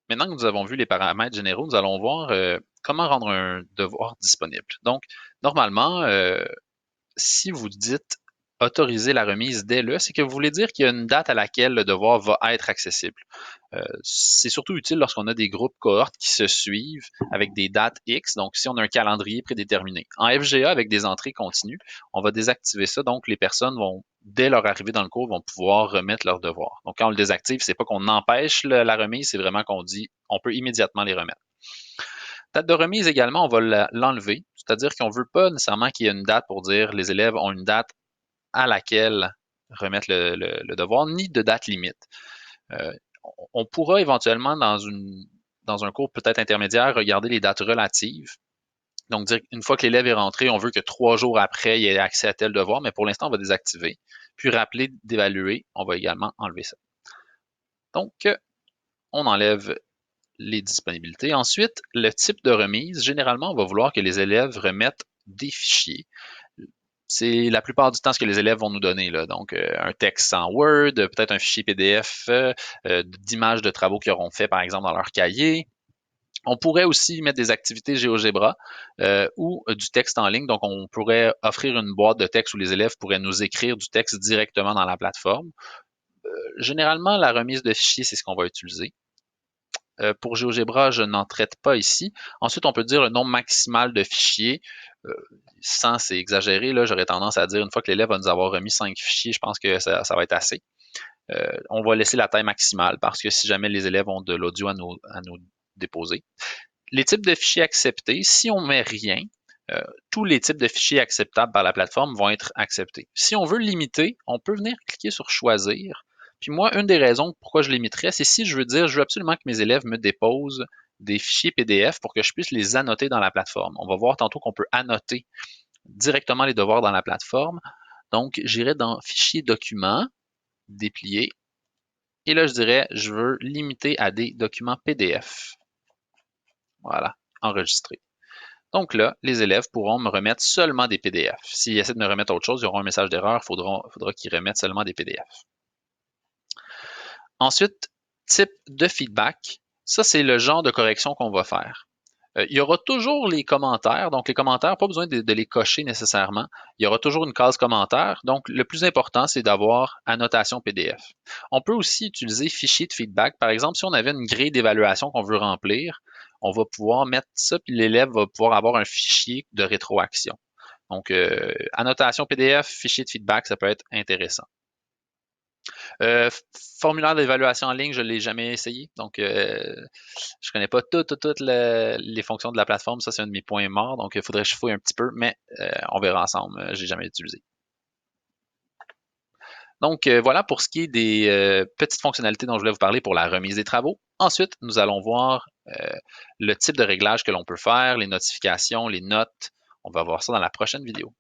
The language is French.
Maintenant que nous avons vu les paramètres généraux, nous allons voir comment rendre un devoir disponible. Donc, normalement, si vous dites autoriser la remise dès le, c'est que vous voulez dire qu'il y a une date à laquelle le devoir va être accessible. C'est surtout utile lorsqu'on a des groupes cohortes qui se suivent avec des dates X, donc si on a un calendrier prédéterminé. En FGA, avec des entrées continues, on va désactiver ça, donc les personnes vont, dès leur arrivée dans le cours, vont pouvoir remettre leurs devoirs. Donc quand on le désactive, c'est pas qu'on empêche la remise, c'est vraiment qu'on dit on peut immédiatement les remettre. Date de remise également, on va l'enlever, c'est-à-dire qu'on ne veut pas nécessairement qu'il y ait une date pour dire les élèves ont une date à laquelle remettre le devoir, ni de date limite. Euh, on pourra éventuellement, dans un cours peut-être intermédiaire, regarder les dates relatives. Donc, dire une fois que l'élève est rentré, on veut que 3 jours après, il ait accès à tel devoir, mais pour l'instant, on va désactiver. Puis rappeler d'évaluer, on va également enlever ça. Donc, on enlève les disponibilités. Ensuite, le type de remise. Généralement, on va vouloir que les élèves remettent des fichiers. C'est la plupart du temps ce que les élèves vont nous donner, là. Donc, un texte en Word, peut-être un fichier PDF d'images de travaux qu'ils auront fait, par exemple, dans leur cahier. On pourrait aussi mettre des activités GeoGebra ou du texte en ligne. Donc, on pourrait offrir une boîte de texte où les élèves pourraient nous écrire du texte directement dans la plateforme. Généralement, la remise de fichiers, c'est ce qu'on va utiliser. Pour GeoGebra, je n'en traite pas ici. Ensuite, on peut dire le nombre maximal de fichiers. Euh, Sans c'est exagéré, là, j'aurais tendance à dire une fois que l'élève va nous avoir remis 5 fichiers, je pense que ça va être assez. On va laisser la taille maximale parce que si jamais les élèves ont de l'audio à nous déposer. Les types de fichiers acceptés, si on met rien, tous les types de fichiers acceptables par la plateforme vont être acceptés. Si on veut limiter, on peut venir cliquer sur choisir. Puis moi, une des raisons pourquoi je limiterais, c'est si je veux absolument que mes élèves me déposent des fichiers PDF pour que je puisse les annoter dans la plateforme. On va voir tantôt qu'on peut annoter directement les devoirs dans la plateforme. Donc, j'irai dans Fichier documents, déplier, et là, je dirais, je veux limiter à des documents PDF. Voilà, enregistrer. Donc là, les élèves pourront me remettre seulement des PDF. S'ils essaient de me remettre autre chose, ils auront un message d'erreur, faudra qu'ils remettent seulement des PDF. Ensuite, type de feedback. Ça, c'est le genre de correction qu'on va faire. Il y aura toujours les commentaires. Donc, les commentaires, pas besoin de les cocher nécessairement. Il y aura toujours une case commentaire. Donc, le plus important, c'est d'avoir annotation PDF. On peut aussi utiliser fichier de feedback. Par exemple, si on avait une grille d'évaluation qu'on veut remplir, on va pouvoir mettre ça, puis l'élève va pouvoir avoir un fichier de rétroaction. Donc, annotation PDF, fichier de feedback, ça peut être intéressant. Euh, Formulaire d'évaluation en ligne, je ne l'ai jamais essayé. Donc, je ne connais pas toutes les fonctions de la plateforme. Ça, c'est un de mes points morts. Donc, il faudrait que je fouille un petit peu, mais on verra ensemble. Je n'ai jamais utilisé. Donc, voilà pour ce qui est des petites fonctionnalités dont je voulais vous parler pour la remise des travaux. Ensuite, nous allons voir le type de réglage que l'on peut faire, les notifications, les notes. On va voir ça dans la prochaine vidéo.